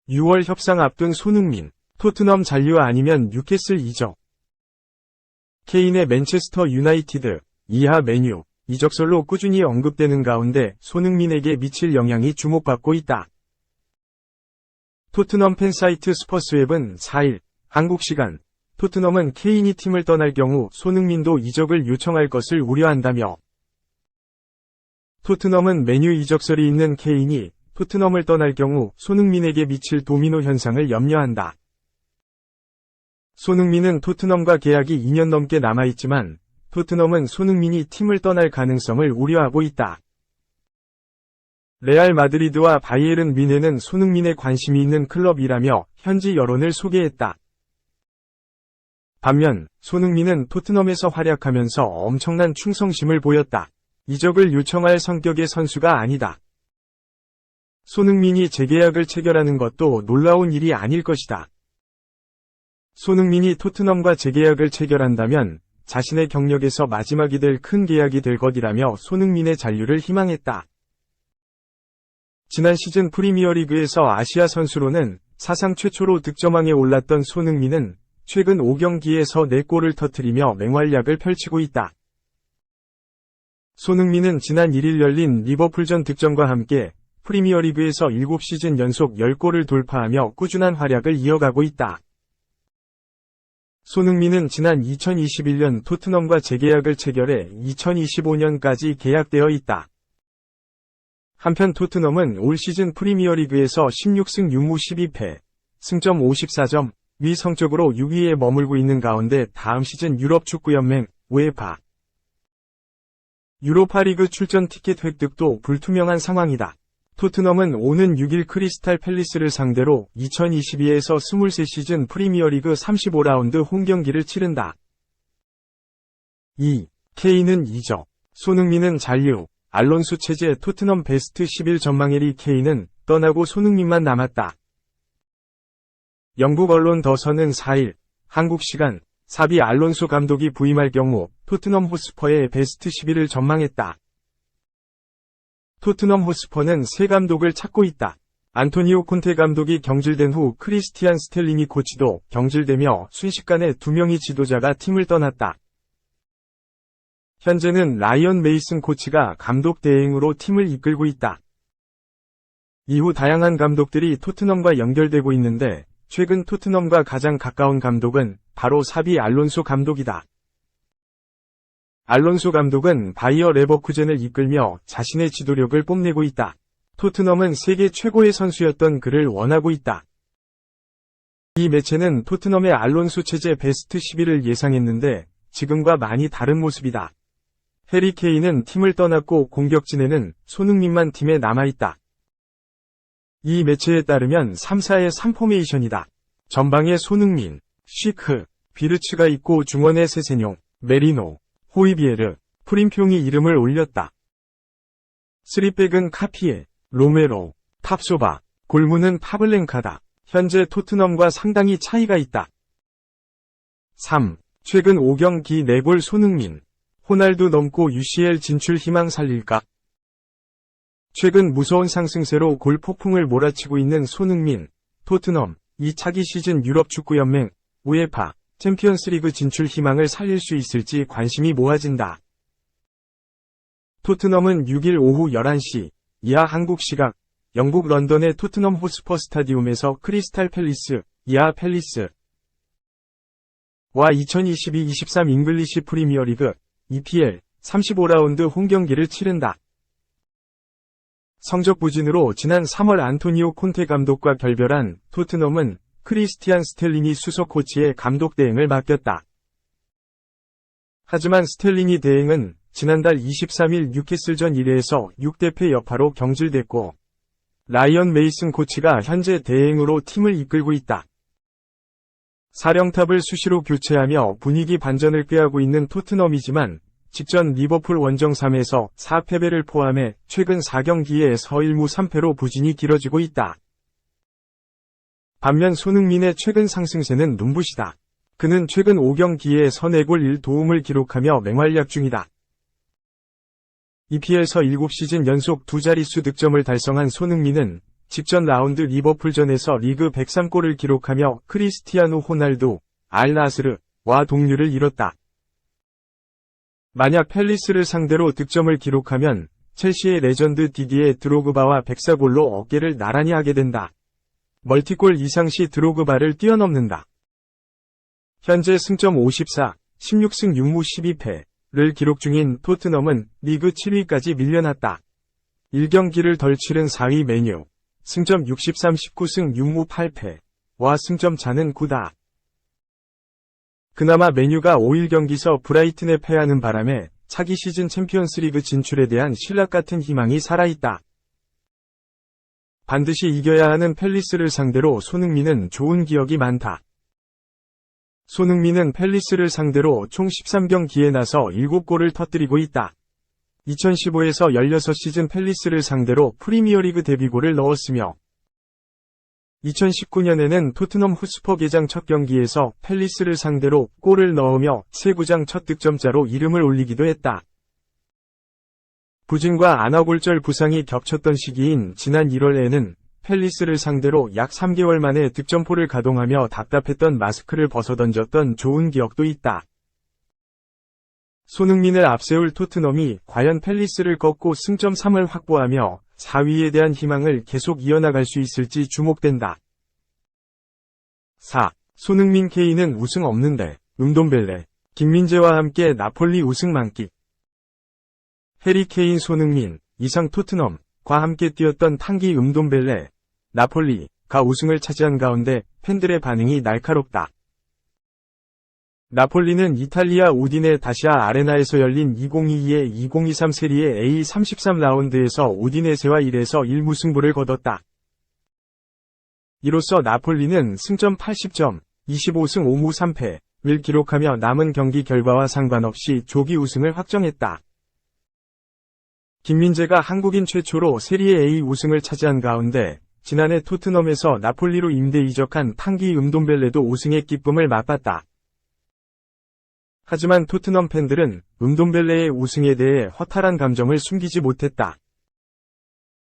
(6월) 협상 앞둔 손흥민, 토트넘 잔류 아니면 뉴캐슬 이적. 케인의 맨체스터 유나이티드, 이하 맨유, 이적설로 꾸준히 언급되는 가운데 손흥민에게 미칠 영향이 주목받고 있다. 토트넘 팬사이트 스퍼스웹은 4일, 한국 시간, 토트넘은 케인이 팀을 떠날 경우 손흥민도 이적을 요청할 것을 우려한다며, 토트넘은 맨유 이적설이 있는 케인이 토트넘을 떠날 경우 손흥민에게 미칠 도미노 현상을 염려한다. 손흥민은 토트넘과 계약이 2년 넘게 남아있지만 토트넘은 손흥민이 팀을 떠날 가능성을 우려하고 있다. 레알 마드리드와 바이에른 뮌헨은 손흥민에 관심이 있는 클럽이라며 현지 여론을 소개했다. 반면 손흥민은 토트넘에서 활약하면서 엄청난 충성심을 보였다. 이적을 요청할 성격의 선수가 아니다. 손흥민이 재계약을 체결하는 것도 놀라운 일이 아닐 것이다. 손흥민이 토트넘과 재계약을 체결한다면 자신의 경력에서 마지막이 될 큰 계약이 될 것이라며 손흥민의 잔류를 희망했다. 지난 시즌 프리미어리그에서 아시아 선수로는 사상 최초로 득점왕에 올랐던 손흥민은 최근 5경기에서 4골을 터뜨리며 맹활약을 펼치고 있다. 손흥민은 지난 1일 열린 리버풀전 득점과 함께 프리미어리그에서 7시즌 연속 10골을 돌파하며 꾸준한 활약을 이어가고 있다. 손흥민은 지난 2021년 토트넘과 재계약을 체결해 2025년까지 계약되어 있다. 한편 토트넘은 올 시즌 프리미어리그에서 16승 6무 12패, 승점 54점, 위 성적으로 6위에 머물고 있는 가운데 다음 시즌 유럽축구연맹, 우에파 유로파리그 출전 티켓 획득도 불투명한 상황이다. 토트넘은 오는 6일 크리스탈 팰리스를 상대로 2022에서 23시즌 프리미어리그 35라운드 홈경기를 치른다. 2. 케인은 이적, 손흥민은 잔류, 알론소 체제 토트넘 베스트 11 전망 해리 케인은 떠나고 손흥민만 남았다. 영국 언론 더선은 4일, 한국 시간, 사비 알론소 감독이 부임할 경우 토트넘 호스퍼의 베스트 11을 전망했다. 토트넘 호스퍼는 새 감독을 찾고 있다. 안토니오 콘테 감독이 경질된 후 크리스티안 스텔리니 코치도 경질되며 순식간에 2명의 지도자가 팀을 떠났다. 현재는 라이언 메이슨 코치가 감독 대행으로 팀을 이끌고 있다. 이후 다양한 감독들이 토트넘과 연결되고 있는데 최근 토트넘과 가장 가까운 감독은 바로 사비 알론소 감독이다. 알론소 감독은 바이어 레버쿠젠을 이끌며 자신의 지도력을 뽐내고 있다. 토트넘은 세계 최고의 선수였던 그를 원하고 있다. 이 매체는 토트넘의 알론소 체제 베스트 11을 예상했는데 지금과 많이 다른 모습이다. 해리 케인은 팀을 떠났고 공격진에는 손흥민만 팀에 남아있다. 이 매체에 따르면 3-4의 3포메이션이다. 전방에 손흥민, 쉬크, 비르츠가 있고 중원에 세세뇽, 메리노, 호이비에르, 프림평이 이름을 올렸다. 3백은 카피에, 로메로, 탑소바, 골무는 파블랭카다. 현재 토트넘과 상당히 차이가 있다. 3. 최근 5경기 4골 손흥민, 호날두 넘고 UCL 진출 희망 살릴까? 최근 무서운 상승세로 골 폭풍을 몰아치고 있는 손흥민, 토트넘, 이 차기 시즌 유럽축구연맹, 우에파, 챔피언스리그 진출 희망을 살릴 수 있을지 관심이 모아진다. 토트넘은 6일 오후 11시, 이하 한국 시각, 영국 런던의 토트넘 호스퍼 스타디움에서 크리스탈 팰리스, 이하 팰리스 와 2022-23 잉글리시 프리미어리그, EPL, 35라운드 홈경기를 치른다. 성적 부진으로 지난 3월 안토니오 콘테 감독과 결별한 토트넘은 크리스티안 스텔리니 수석 코치의 감독 대행을 맡겼다. 하지만 스텔리니 대행은 지난달 23일 뉴캐슬전 1회에서 6대 패 여파로 경질됐고 라이언 메이슨 코치가 현재 대행으로 팀을 이끌고 있다. 사령탑을 수시로 교체하며 분위기 반전을 꾀하고 있는 토트넘이지만 직전 리버풀 원정 3에서 4패배를 포함해 최근 4경기에 서 1무 3패로 부진이 길어지고 있다. 반면 손흥민의 최근 상승세는 눈부시다. 그는 최근 5경기에 서 4골 1도움을 기록하며 맹활약 중이다. EPL에서 7시즌 연속 두 자릿수 득점을 달성한 손흥민은 직전 라운드 리버풀전에서 리그 103골을 기록하며 크리스티아노 호날두, 알나스르와 동률을 이뤘다. 만약 팰리스를 상대로 득점을 기록하면 첼시의 레전드 디디에 드로그바와 104골로 어깨를 나란히 하게 된다. 멀티골 이상 시 드로그바를 뛰어넘는다. 현재 승점 54, 16승 6무 12패를 기록 중인 토트넘은 리그 7위까지 밀려났다. 1경기를 덜 치른 4위 맨유, 승점 63, 19승 6무 8패와 승점 차는 9다. 그나마 맨유가 5일 경기서 브라이튼에 패하는 바람에 차기 시즌 챔피언스리그 진출에 대한 신락 같은 희망이 살아있다. 반드시 이겨야 하는 팰리스를 상대로 손흥민은 좋은 기억이 많다. 손흥민은 팰리스를 상대로 총 13경기에 나서 7골을 터뜨리고 있다. 2015에서 16시즌 팰리스를 상대로 프리미어리그 데뷔골을 넣었으며 2019년에는 토트넘 호스퍼 개장 첫 경기에서 팰리스를 상대로 골을 넣으며 새 구장 첫 득점자로 이름을 올리기도 했다. 부진과 안아골절 부상이 겹쳤던 시기인 지난 1월에는 팰리스를 상대로 약 3개월 만에 득점포를 가동하며 답답했던 마스크를 벗어던졌던 좋은 기억도 있다. 손흥민을 앞세울 토트넘이 과연 팰리스를 꺾고 승점 3을 확보하며 4위에 대한 희망을 계속 이어나갈 수 있을지 주목된다. 4. 손흥민 케인은 우승 없는데, 은돔벨레, 김민재와 함께 나폴리 우승 만끽. 해리 케인 손흥민, 이상 토트넘과 함께 뛰었던 탕기 은돔벨레, 나폴리가 우승을 차지한 가운데 팬들의 반응이 날카롭다. 나폴리는 이탈리아 우디네 다시아 아레나에서 열린 2022-2023 세리에 A33 라운드에서 우디네세와 1에서 1무승부를 거뒀다. 이로써 나폴리는 승점 80점, 25승 5무 3패를 기록하며 남은 경기 결과와 상관없이 조기 우승을 확정했다. 김민재가 한국인 최초로 세리에 A 우승을 차지한 가운데 지난해 토트넘에서 나폴리로 임대 이적한 탕기 은돔벨레도 우승의 기쁨을 맛봤다. 하지만 토트넘 팬들은 은돔벨레의 우승에 대해 허탈한 감정을 숨기지 못했다.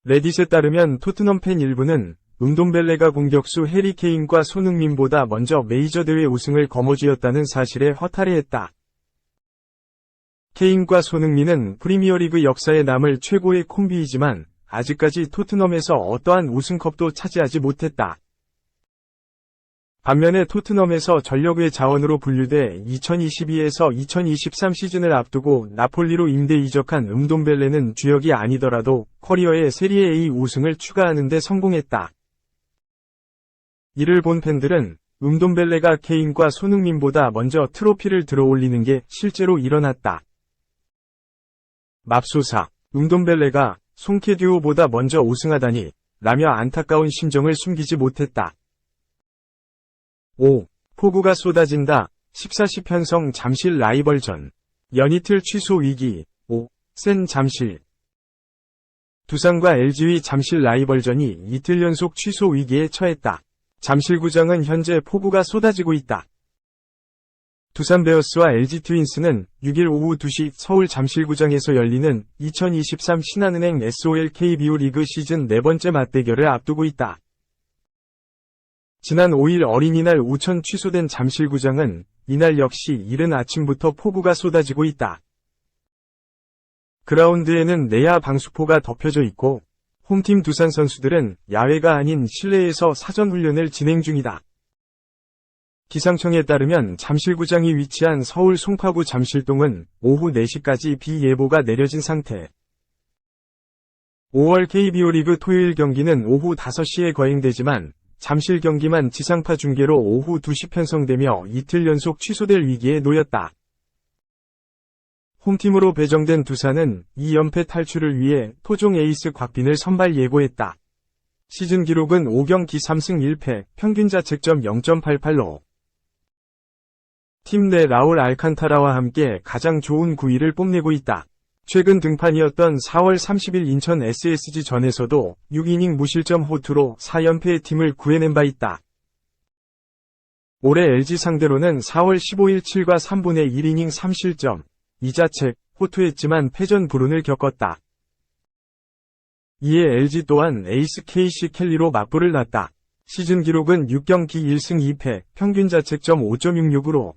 레딧에 따르면 토트넘 팬 일부는 은돔벨레가 공격수 해리 케인과 손흥민보다 먼저 메이저 대회 우승을 거머쥐었다는 사실에 허탈해했다. 케인과 손흥민은 프리미어리그 역사에 남을 최고의 콤비이지만 아직까지 토트넘에서 어떠한 우승컵도 차지하지 못했다. 반면에 토트넘에서 전력의 자원으로 분류돼 2022에서 2023 시즌을 앞두고 나폴리로 임대 이적한 은돔벨레는 주역이 아니더라도 커리어에 세리에 A 우승을 추가하는 데 성공했다. 이를 본 팬들은 은돔벨레가 케인과 손흥민보다 먼저 트로피를 들어올리는 게 실제로 일어났다. 맙소사, 은돔벨레가 송케듀오보다 먼저 우승하다니 라며 안타까운 심정을 숨기지 못했다. 5. 폭우가 쏟아진다. 14시 편성 잠실 라이벌전. 연이틀 취소 위기. 5. 센 잠실. 두산과 LG의 잠실 라이벌전이 이틀 연속 취소 위기에 처했다. 잠실구장은 현재 폭우가 쏟아지고 있다. 두산 베어스와 LG 트윈스는 6일 오후 2시 서울 잠실구장에서 열리는 2023 신한은행 SOL KBO 리그 시즌 4번째 맞대결을 앞두고 있다. 지난 5일 어린이날 우천 취소된 잠실구장은 이날 역시 이른 아침부터 폭우가 쏟아지고 있다. 그라운드에는 내야 방수포가 덮여져 있고 홈팀 두산 선수들은 야외가 아닌 실내에서 사전훈련을 진행 중이다. 기상청에 따르면 잠실구장이 위치한 서울 송파구 잠실동은 오후 4시까지 비 예보가 내려진 상태. 5월 KBO 리그 토요일 경기는 오후 5시에 거행되지만 잠실 경기만 지상파 중계로 오후 2시 편성되며 이틀 연속 취소될 위기에 놓였다. 홈팀으로 배정된 두산은 2연패 탈출을 위해 토종 에이스 곽빈을 선발 예고했다. 시즌 기록은 5경기 3승 1패, 평균 자책점 0.88로. 팀 내 라울 알칸타라와 함께 가장 좋은 9위를 뽐내고 있다. 최근 등판이었던 4월 30일 인천 SSG전에서도 6이닝 무실점 호투로 4연패의 팀을 구해낸 바 있다. 올해 LG 상대로는 4월 15일 7과 3분의 1이닝 3실점, 2자책, 호투했지만 패전 불운을 겪었다. 이에 LG 또한 에이스 KC 켈리로 맞불을 놨다. 시즌 기록은 6경기 1승 2패, 평균 자책점 5.66으로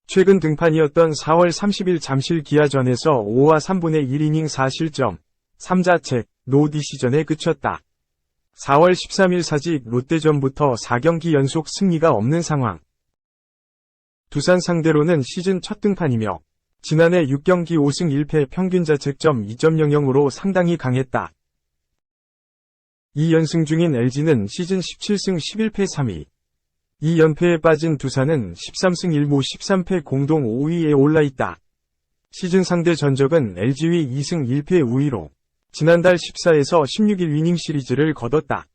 최근 등판이었던 4월 30일 잠실 기아전에서 5와 3분의 1이닝 4실점, 3자책, 노디시전에 그쳤다. 4월 13일 사직 롯데전부터 4경기 연속 승리가 없는 상황. 두산 상대로는 시즌 첫 등판이며 지난해 6경기 5승 1패 평균 자책점 2.00으로 상당히 강했다. 2연승 중인 LG는 시즌 17승 11패 3위. 2연패에 빠진 두산은 13승 1무 13패 공동 5위에 올라있다. 시즌 상대 전적은 LG위 2승 1패 우위로 지난달 14에서 16일 위닝 시리즈를 거뒀다.